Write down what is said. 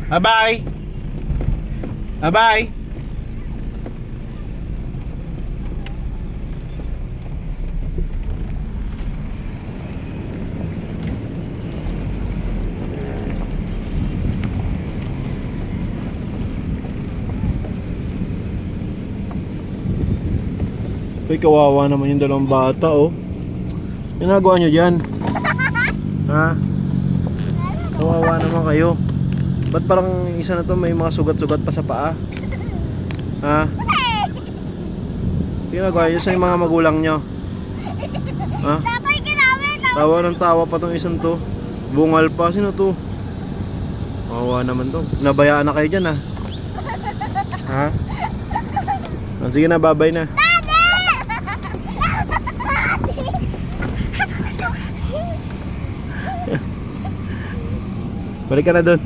Bye-bye. Bye-bye. Ay, kawawa naman yung dalawang bata, oh. Ginagawa nyo dyan? Ha? Kawawa naman kayo. Ba't parang isa na to may mga sugat-sugat pa sa paa? Ha? Ginagawa nyo sa yung mga magulang nyo? Ha? Tawa ng tawa pa tong isang to. Bungal pa. Sino to? Kawawa naman to. Nabayaan na kayo dyan, ha? Ha? Sige na, bye-bye na. Balik ka na doon.